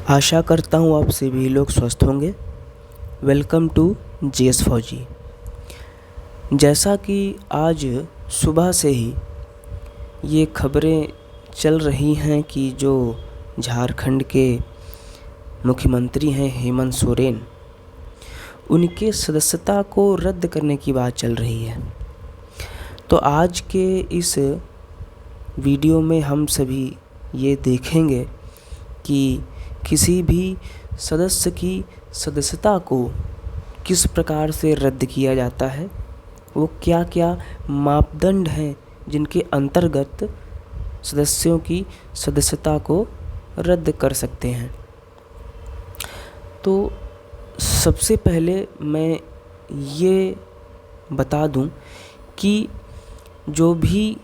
आशा करता हूँ आप सभी लोग स्वस्थ होंगे। वेलकम टू जीएस फौजी। जैसा कि आज सुबह से ही ये खबरें चल रही हैं कि जो झारखंड के मुख्यमंत्री हैं हेमंत सोरेन, उनके सदस्यता को रद्द करने की बात चल रही है। तो आज के इस वीडियो में हम सभी ये देखेंगे कि किसी भी सदस्य की सदस्यता को किस प्रकार से रद्द किया जाता है, वो क्या क्या मापदंड हैं जिनके अंतर्गत सदस्यों की सदस्यता को रद्द कर सकते हैं। तो सबसे पहले मैं ये बता दूं कि जो भी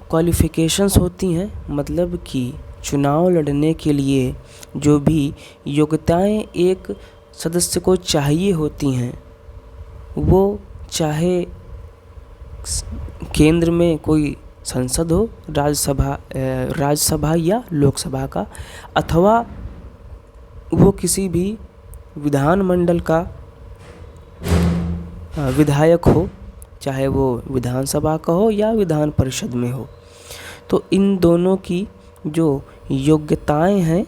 क्वालिफ़िकेशंस होती हैं, मतलब कि चुनाव लड़ने के लिए जो भी योग्यताएं एक सदस्य को चाहिए होती हैं, वो चाहे केंद्र में कोई संसद हो, राज्यसभा या लोकसभा का, अथवा वो किसी भी विधानमंडल का विधायक हो, चाहे वो विधानसभा का हो या विधान परिषद में हो। तो इन दोनों की जो योग्यताएं हैं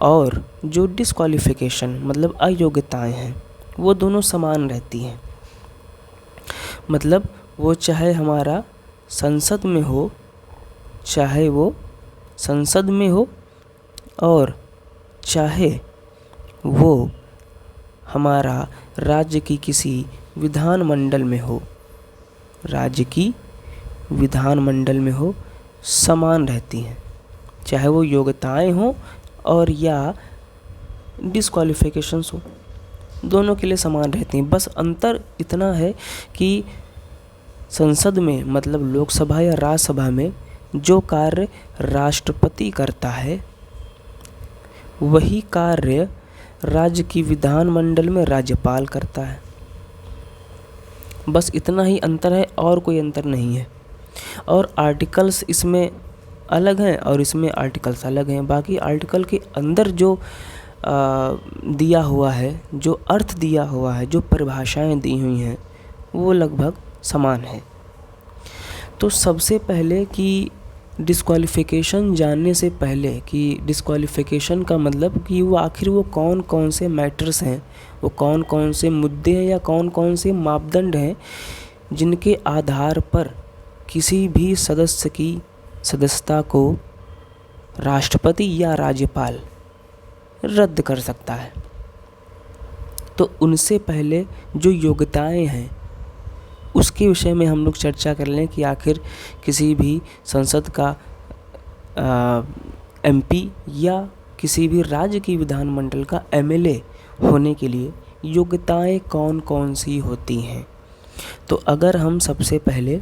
और जो डिस्क्वालिफ़िकेशन मतलब अयोग्यताएं हैं, वो दोनों समान रहती हैं। मतलब वो चाहे हमारा संसद में हो, चाहे वो संसद में हो, और चाहे वो हमारा राज्य की किसी विधानमंडल में हो, राज्य की विधानमंडल में हो, समान रहती हैं। चाहे वो योग्यताएं हों और या डिस्क्वालिफ़िकेशंस हो, दोनों के लिए समान रहती हैं। बस अंतर इतना है कि संसद में मतलब लोकसभा या राज्यसभा में जो कार्य राष्ट्रपति करता है, वही कार्य राज्य की विधानमंडल में राज्यपाल करता है। बस इतना ही अंतर है और कोई अंतर नहीं है। और आर्टिकल्स इसमें अलग हैं और इसमें आर्टिकल्स अलग हैं। बाकी आर्टिकल के अंदर जो दिया हुआ है, जो अर्थ दिया हुआ है, जो परिभाषाएं दी हुई हैं, वो लगभग समान है। तो सबसे पहले कि डिस्क्वालिफ़िकेशन जानने से पहले कि डिस्क्वालिफ़िकेशन का मतलब कि वो आखिर वो कौन कौन से मैटर्स हैं, वो कौन कौन से मुद्दे हैं या कौन कौन से मापदंड हैं जिनके आधार पर किसी भी सदस्य की सदस्यता को राष्ट्रपति या राज्यपाल रद्द कर सकता है। तो उनसे पहले जो योग्यताएं हैं उसके विषय में हम लोग चर्चा कर लें कि आखिर किसी भी संसद का एमपी या किसी भी राज्य की विधानमंडल का एमएलए होने के लिए योग्यताएं कौन कौन सी होती हैं। तो अगर हम सबसे पहले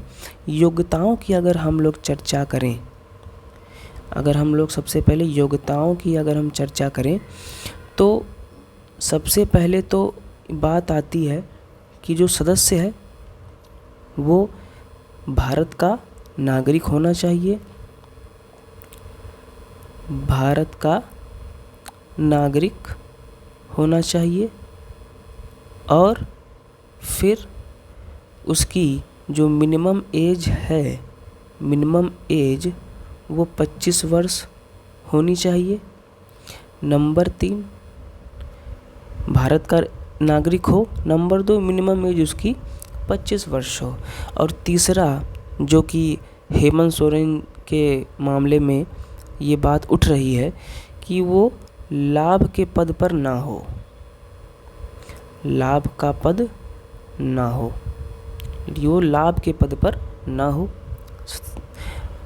योग्यताओं की अगर हम लोग चर्चा करें, सबसे पहले योग्यताओं की अगर हम चर्चा करें, तो सबसे पहले तो बात आती है कि जो सदस्य है वो भारत का नागरिक होना चाहिए, भारत का नागरिक होना चाहिए, और फिर उसकी जो मिनिमम एज है, मिनिमम एज वो 25 वर्ष होनी चाहिए। नंबर 3, भारत का नागरिक हो। नंबर 2, मिनिमम एज उसकी 25 वर्ष हो। और तीसरा, जो कि हेमंत सोरेन के मामले में ये बात उठ रही है कि वो लाभ के पद पर ना हो, लाभ का पद ना हो, वो लाभ के पद पर ना हो।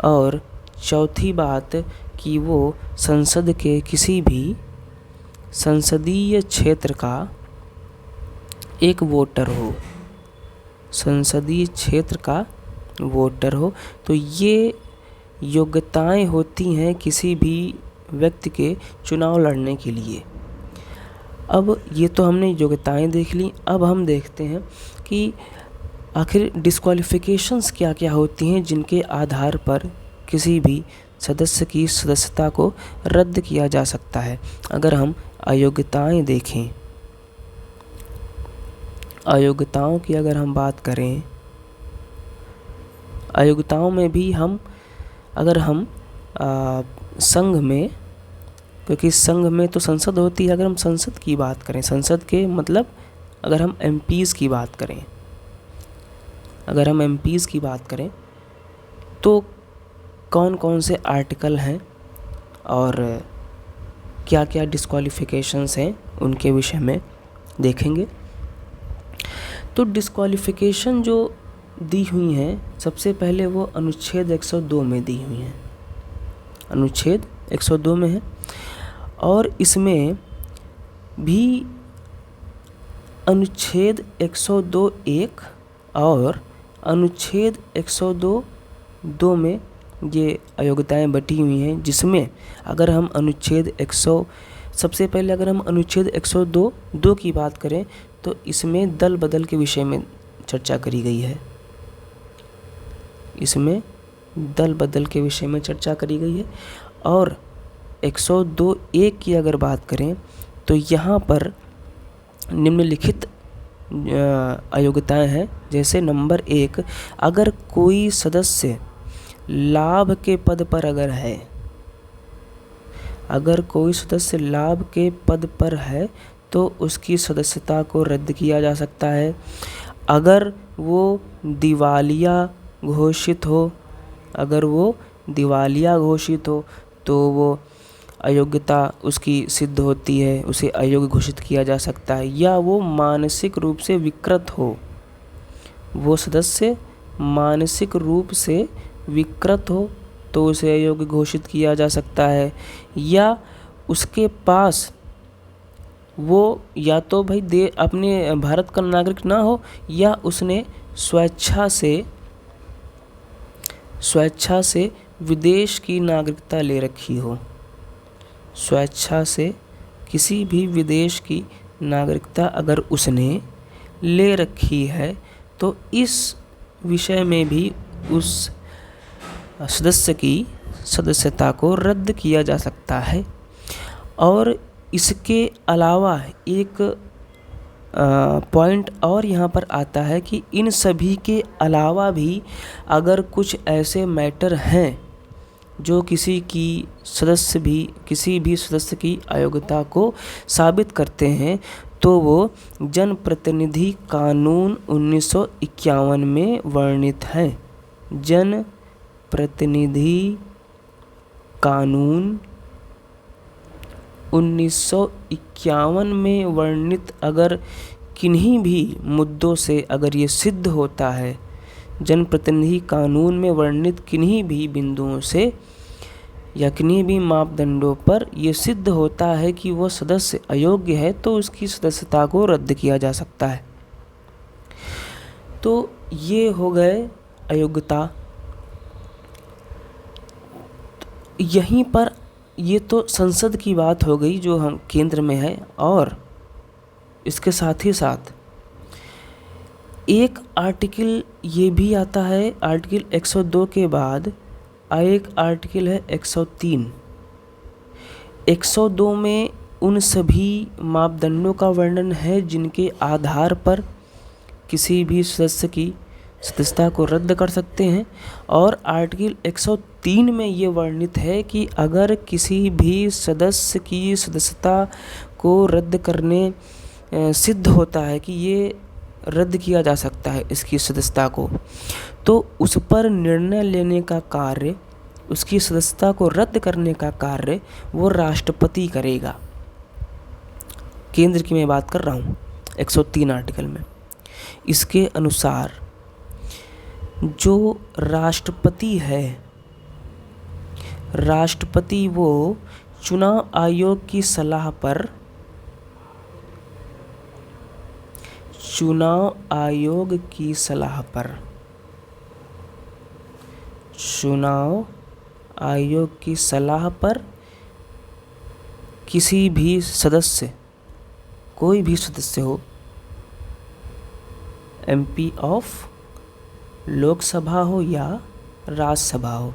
और चौथी बात कि वो संसद के किसी भी संसदीय क्षेत्र का एक वोटर हो, संसदीय क्षेत्र का वोटर हो। तो ये योग्यताएं होती हैं किसी भी व्यक्ति के चुनाव लड़ने के लिए। अब ये तो हमने योग्यताएं देख ली। अब हम देखते हैं कि आखिर डिस्क्वालिफ़िकेशंस क्या क्या होती हैं जिनके आधार पर किसी भी सदस्य की सदस्यता को रद्द किया जा सकता है। अगर हम अयोग्यताएं देखें, अयोग्यताओं की अगर हम बात करें, अयोग्यताओं में भी अगर हम संघ में, क्योंकि संघ में तो संसद होती है, अगर हम संसद की बात करें, संसद के मतलब अगर हम एमपीज़ की बात करें, अगर हम एमपीज़ की बात करें तो कौन कौन से आर्टिकल हैं और क्या क्या डिस्क्वालिफिकेशंस हैं उनके विषय में देखेंगे। तो डिस्क्वालिफिकेशन जो दी हुई हैं, सबसे पहले वो अनुच्छेद 102 में दी हुई हैं, अनुच्छेद 102 में है। और इसमें भी अनुच्छेद 102(1) और अनुच्छेद 102(2) में ये अयोग्यताएं बटी हुई हैं, जिसमें अगर हम सबसे पहले अगर हम अनुच्छेद 102(2) की बात करें तो इसमें दल बदल के विषय में चर्चा करी गई है, इसमें दल बदल के विषय में चर्चा करी गई है। और 102(1) की अगर बात करें तो यहाँ पर निम्नलिखित अयोग्यताएं हैं। जैसे नंबर 1, अगर कोई सदस्य लाभ के पद पर अगर है, अगर कोई सदस्य लाभ के पद पर है तो उसकी सदस्यता को रद्द किया जा सकता है। अगर वो दिवालिया घोषित हो, अगर वो दिवालिया घोषित हो तो वो अयोग्यता उसकी सिद्ध होती है, उसे अयोग्य घोषित किया जा सकता है। या वो मानसिक रूप से विकृत हो, वो सदस्य मानसिक रूप से विकृत हो तो उसे अयोग्य घोषित किया जा सकता है। या उसके पास वो या तो भाई अपने भारत का नागरिक ना हो, या उसने स्वेच्छा से विदेश की नागरिकता ले रखी हो, स्वेच्छा से किसी भी विदेश की नागरिकता अगर उसने ले रखी है तो इस विषय में भी उस सदस्य की सदस्यता को रद्द किया जा सकता है। और इसके अलावा एक पॉइंट और यहाँ पर आता है कि इन सभी के अलावा भी अगर कुछ ऐसे मैटर हैं जो किसी भी सदस्य की अयोग्यता को साबित करते हैं तो वो जनप्रतिनिधि कानून 1951 में वर्णित है। जनप्रतिनिधि कानून 1951 में वर्णित अगर किन्हीं भी मुद्दों से अगर ये सिद्ध होता है, जनप्रतिनिधि कानून में वर्णित किन्हीं भी बिंदुओं से या किन्हीं भी मापदंडों पर ये सिद्ध होता है कि वो सदस्य अयोग्य है तो उसकी सदस्यता को रद्द किया जा सकता है। तो ये हो गए अयोग्यता। यहीं पर ये तो संसद की बात हो गई जो हम केंद्र में है, और इसके साथ ही साथ एक आर्टिकल ये भी आता है, आर्टिकल 102 के बाद एक आर्टिकल है 103। 102 में उन सभी मापदंडों का वर्णन है जिनके आधार पर किसी भी सदस्य की सदस्यता को रद्द कर सकते हैं। और आर्टिकल 103 में ये वर्णित है कि अगर किसी भी सदस्य की सदस्यता को रद्द करने सिद्ध होता है कि ये रद्द किया जा सकता है इसकी सदस्यता को, तो उस पर निर्णय लेने का कार्य, उसकी सदस्यता को रद्द करने का कार्य वो राष्ट्रपति करेगा। केंद्र की मैं बात कर रहा हूँ 103 आर्टिकल में। इसके अनुसार जो राष्ट्रपति है, राष्ट्रपति वो चुनाव आयोग की सलाह पर, चुनाव आयोग की सलाह पर, चुनाव आयोग की सलाह पर किसी भी सदस्य, कोई भी सदस्य हो, एमपी ऑफ लोकसभा हो या राज्यसभा हो,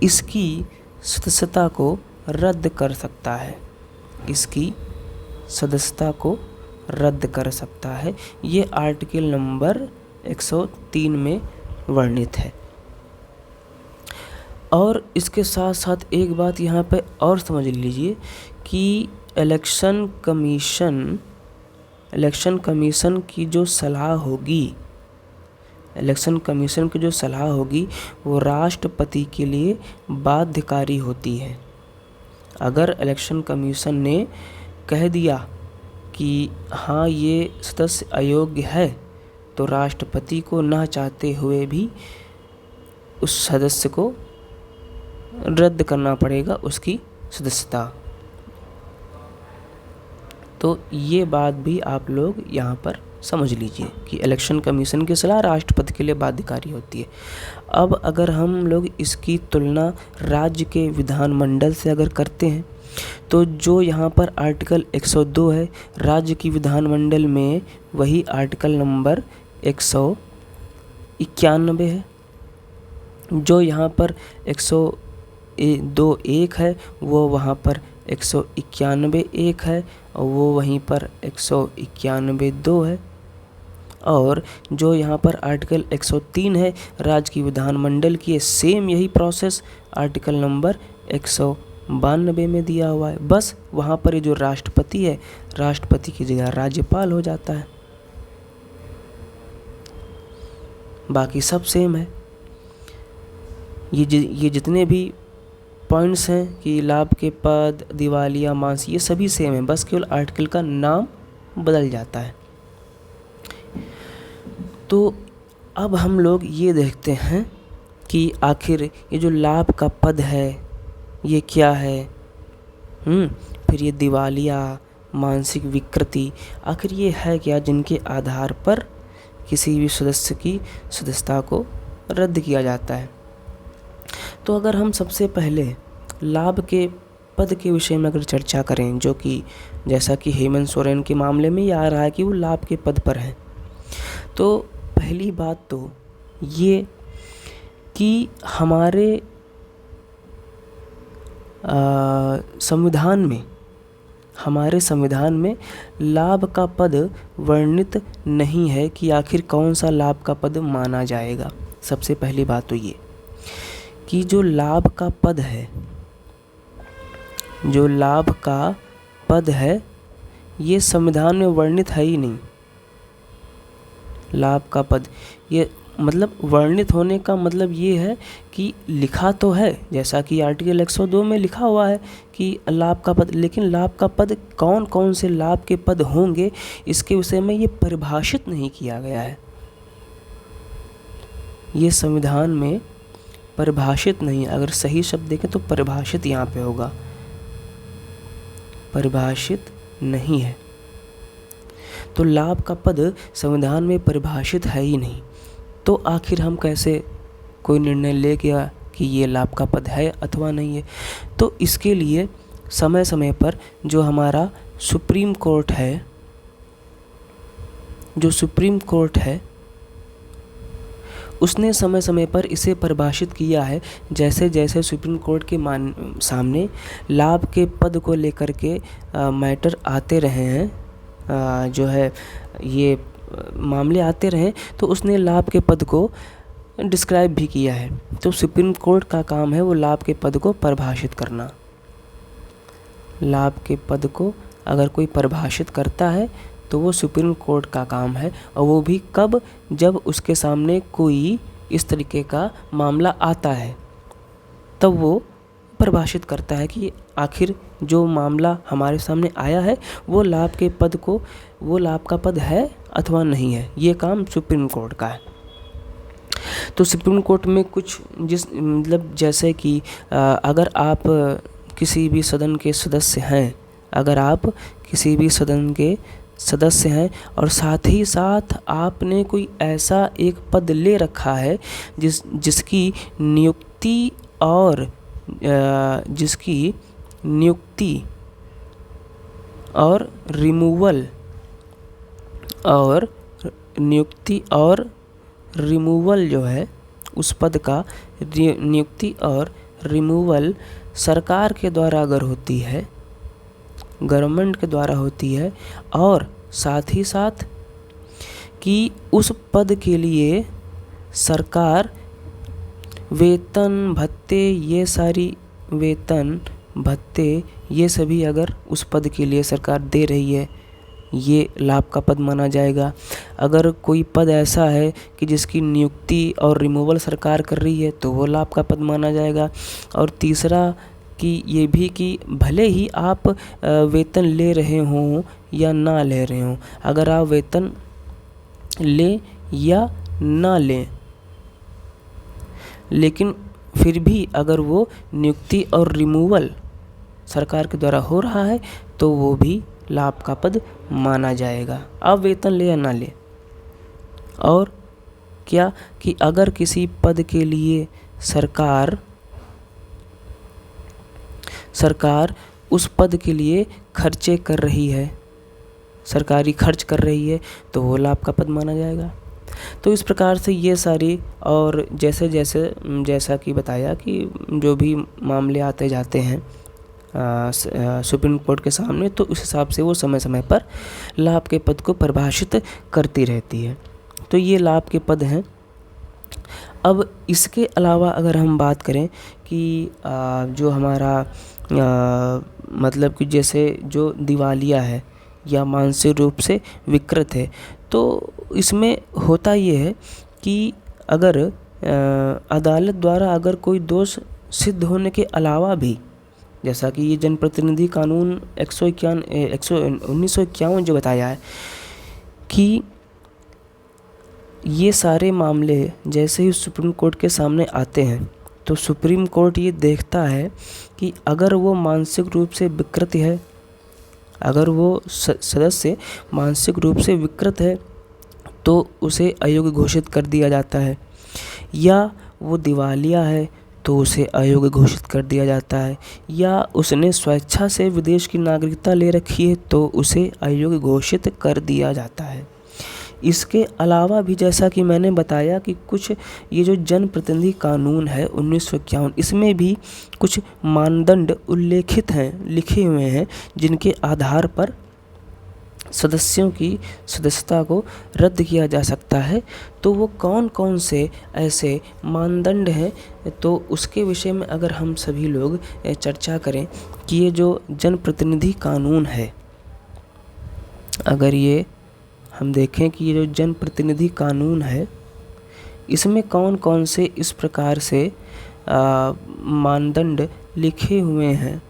इसकी सदस्यता को रद्द कर सकता है, इसकी सदस्यता को रद्द कर सकता है। ये आर्टिकल नंबर 103 में वर्णित है। और इसके साथ साथ एक बात यहाँ पे और समझ लीजिए कि इलेक्शन कमीशन की जो सलाह होगी, इलेक्शन कमीशन की जो सलाह होगी वो राष्ट्रपति के लिए बाध्यकारी होती है। अगर इलेक्शन कमीशन ने कह दिया कि हाँ ये सदस्य अयोग्य है, तो राष्ट्रपति को ना चाहते हुए भी उस सदस्य को रद्द करना पड़ेगा उसकी सदस्यता। तो ये बात भी आप लोग यहाँ पर समझ लीजिए कि इलेक्शन कमीशन की सलाह राष्ट्रपति के लिए बाध्यकारी होती है। अब अगर हम लोग इसकी तुलना राज्य के विधानमंडल से अगर करते हैं, तो जो यहाँ पर आर्टिकल 102 है राज्य की विधानमंडल में, वही आर्टिकल नंबर 191 है। जो यहाँ पर 102(1) है वो वहाँ पर 191(1) है, और वो वहीं पर 191(2) है। और जो यहाँ पर आर्टिकल 103 है राज्य की विधानमंडल की, सेम यही प्रोसेस आर्टिकल नंबर 192 में दिया हुआ है। बस वहाँ पर ये जो राष्ट्रपति है, राष्ट्रपति की जगह राज्यपाल हो जाता है, बाकी सब सेम है। ये जितने भी पॉइंट्स हैं कि लाभ के पद, दिवालिया, मांस, ये सभी सेम है, बस केवल आर्टिकल का नाम बदल जाता है। तो अब हम लोग ये देखते हैं कि आखिर ये जो लाभ का पद है ये क्या है। फिर ये दिवालिया, मानसिक विकृति, आखिर ये है क्या जिनके आधार पर किसी भी सदस्य की सदस्यता को रद्द किया जाता है। तो अगर हम सबसे पहले लाभ के पद के विषय में अगर चर्चा करें, जो कि जैसा कि हेमंत सोरेन के मामले में ये आ रहा है कि वो लाभ के पद पर हैं, तो पहली बात तो ये कि हमारे संविधान में लाभ का पद वर्णित नहीं है कि आखिर कौन सा लाभ का पद माना जाएगा। सबसे पहली बात तो ये कि जो लाभ का पद है, ये संविधान में वर्णित है ही नहीं। लाभ का पद, ये मतलब वर्णित होने का मतलब ये है कि लिखा तो है, जैसा कि आर्टिकल 102 में लिखा हुआ है कि लाभ का पद, लेकिन लाभ का पद कौन कौन से लाभ के पद होंगे इसके विषय में ये परिभाषित नहीं किया गया है। ये संविधान में परिभाषित नहीं, अगर सही शब्द देखें तो परिभाषित यहाँ पे होगा, परिभाषित नहीं है। तो लाभ का पद संविधान में परिभाषित है ही नहीं, तो आखिर हम कैसे कोई निर्णय ले गया कि ये लाभ का पद है अथवा नहीं है। तो इसके लिए समय समय पर जो हमारा सुप्रीम कोर्ट है, उसने समय समय पर इसे परिभाषित किया है। जैसे जैसे सुप्रीम कोर्ट के सामने लाभ के पद को लेकर के मैटर आते रहे हैं, जो है ये मामले आते रहे, तो उसने लाभ के पद को डिस्क्राइब भी किया है। तो सुप्रीम कोर्ट का काम है वो लाभ के पद को परिभाषित करना। लाभ के पद को अगर कोई परिभाषित करता है तो वो सुप्रीम कोर्ट का काम है, और वो भी कब, जब उसके सामने कोई इस तरीके का मामला आता है, तब वो परिभाषित करता है कि आखिर जो मामला हमारे सामने आया है वो लाभ का पद है अथवा नहीं है। ये काम सुप्रीम कोर्ट का है। तो सुप्रीम कोर्ट में कुछ जैसे कि अगर आप किसी भी सदन के सदस्य हैं, और साथ ही साथ आपने कोई ऐसा एक पद ले रखा है जिसकी नियुक्ति और रिमूवल जो है उस पद का, नियुक्ति और रिमूवल सरकार के द्वारा अगर होती है, गवर्नमेंट के द्वारा होती है, और साथ ही साथ कि उस पद के लिए सरकार वेतन भत्ते, ये सारी वेतन भत्ते ये सभी अगर उस पद के लिए सरकार दे रही है, ये लाभ का पद माना जाएगा। अगर कोई पद ऐसा है कि जिसकी नियुक्ति और रिमूवल सरकार कर रही है तो वो लाभ का पद माना जाएगा। और तीसरा कि ये भी कि भले ही आप वेतन ले रहे हों या ना ले रहे हों, अगर आप वेतन लें या ना लें, लेकिन फिर भी अगर वो नियुक्ति और रिमूवल सरकार के द्वारा हो रहा है तो वो भी लाभ का पद माना जाएगा, आप वेतन ले या ना ले। और क्या कि अगर किसी पद के लिए सरकार उस पद के लिए खर्चे कर रही है, सरकारी खर्च कर रही है, तो वो लाभ का पद माना जाएगा। तो इस प्रकार से ये सारी, और जैसा कि बताया कि जो भी मामले आते जाते हैं सुप्रीम कोर्ट के सामने, तो उस हिसाब से वो समय समय पर लाभ के पद को परिभाषित करती रहती है। तो ये लाभ के पद हैं। अब इसके अलावा अगर हम बात करें कि जो हमारा मतलब कि जैसे जो दिवालिया है या मानसिक रूप से विकृत है, तो इसमें होता ये है कि अगर अदालत द्वारा अगर कोई दोष सिद्ध होने के अलावा भी, जैसा कि ये जनप्रतिनिधि कानून 1951 जो बताया है कि ये सारे मामले जैसे ही सुप्रीम कोर्ट के सामने आते हैं तो सुप्रीम कोर्ट ये देखता है कि अगर वो मानसिक रूप से विकृत है, अगर वो सदस्य मानसिक रूप से विकृत है तो उसे अयोग्य घोषित कर दिया जाता है, या वो दिवालिया है तो उसे अयोग्य घोषित कर दिया जाता है, या उसने स्वेच्छा से विदेश की नागरिकता ले रखी है तो उसे अयोग्य घोषित कर दिया जाता है। इसके अलावा भी जैसा कि मैंने बताया कि कुछ ये जो जनप्रतिनिधि कानून है 1951, इसमें भी कुछ मानदंड उल्लेखित हैं, लिखे हुए हैं, जिनके आधार पर सदस्यों की सदस्यता को रद्द किया जा सकता है। तो वो कौन कौन से ऐसे मानदंड हैं, तो उसके विषय में अगर हम सभी लोग चर्चा करें कि ये जो जनप्रतिनिधि कानून है, अगर ये हम देखें कि ये जो जनप्रतिनिधि कानून है, इसमें कौन कौन से इस प्रकार से मानदंड लिखे हुए हैं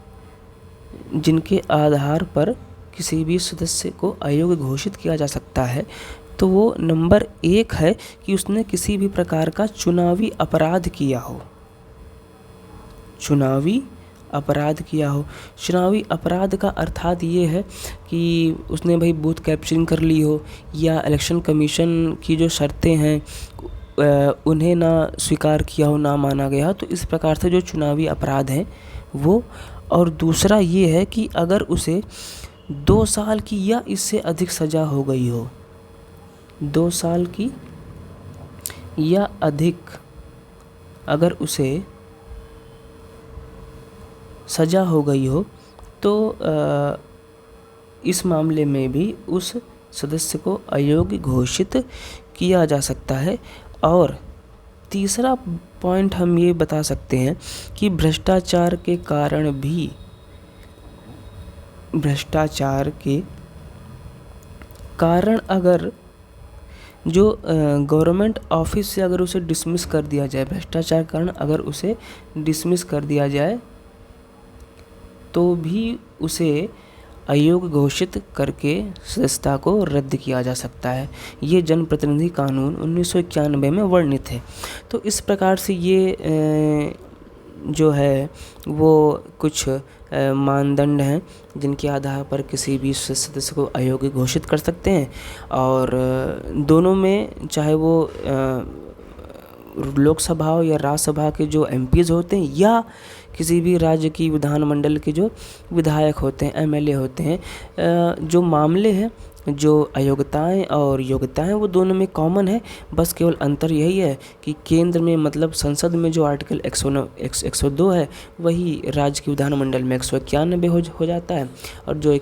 जिनके आधार पर किसी भी सदस्य को अयोग्य घोषित किया जा सकता है, तो वो नंबर 1 है कि उसने किसी भी प्रकार का चुनावी अपराध किया हो। चुनावी अपराध किया हो। चुनावी अपराध का अर्थात ये है कि उसने भाई बूथ कैप्चरिंग कर ली हो, या इलेक्शन कमीशन की जो शर्तें हैं उन्हें ना स्वीकार किया हो, ना माना गया हो। तो इस प्रकार से जो चुनावी अपराध हैं वो। और दूसरा ये है कि अगर उसे 2 साल की या इससे अधिक सज़ा हो गई हो, 2 साल की या अधिक अगर उसे सज़ा हो गई हो, तो इस मामले में भी उस सदस्य को अयोग्य घोषित किया जा सकता है। और तीसरा पॉइंट हम ये बता सकते हैं कि भ्रष्टाचार के कारण भी, भ्रष्टाचार के कारण अगर जो गवर्नमेंट ऑफिस से अगर उसे डिसमिस कर दिया जाए, भ्रष्टाचार के कारण अगर उसे डिसमिस कर दिया जाए तो भी उसे अयोग्य घोषित करके सदस्यता को रद्द किया जा सकता है। ये जनप्रतिनिधि कानून 1991 में वर्णित है। तो इस प्रकार से ये जो है वो कुछ मानदंड हैं जिनके आधार पर किसी भी सदस्य को अयोग्य घोषित कर सकते हैं। और दोनों में, चाहे वो लोकसभा हो या राज्यसभा के जो एमपीज़ होते हैं, या किसी भी राज्य की विधानमंडल के जो विधायक होते हैं, एमएलए होते हैं, जो मामले हैं जो अयोग्यताएं और योग्यताएं वो दोनों में कॉमन है, बस केवल अंतर यही है कि केंद्र में मतलब संसद में जो आर्टिकल 102 है वही राज्य की विधानमंडल में 191 हो जाता है, और जो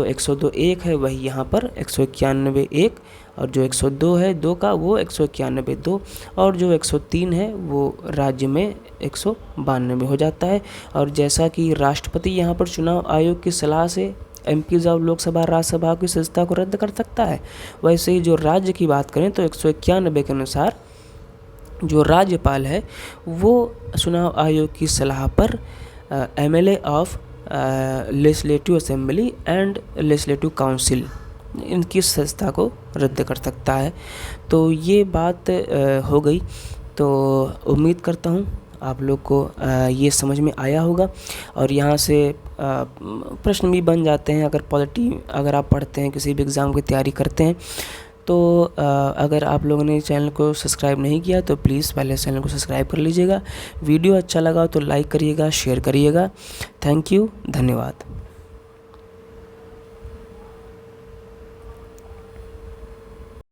102(1) है वही यहाँ पर 191(1), और जो 102 है 2 का वो 191(2), और जो 103 है वो राज्य में 192 हो जाता है। और जैसा कि राष्ट्रपति यहाँ पर चुनाव आयोग की सलाह से एमपीज और लोकसभा राज्यसभा की सदस्यता को रद्द कर सकता है, वैसे ही जो राज्य की बात करें तो 191 के अनुसार जो राज्यपाल है वो चुनाव आयोग की सलाह पर MLA of legislative assembly and legislative council इनकी सदस्यता को रद्द कर सकता है। तो ये बात हो गई। तो उम्मीद करता हूँ आप लोग को ये समझ में आया होगा, और यहाँ से प्रश्न भी बन जाते हैं अगर आप पढ़ते हैं, किसी भी एग्ज़ाम की तैयारी करते हैं। तो अगर आप लोगों ने चैनल को सब्सक्राइब नहीं किया तो प्लीज़ पहले चैनल को सब्सक्राइब कर लीजिएगा। वीडियो अच्छा लगा तो लाइक करिएगा, शेयर करिएगा। थैंक यू, धन्यवाद।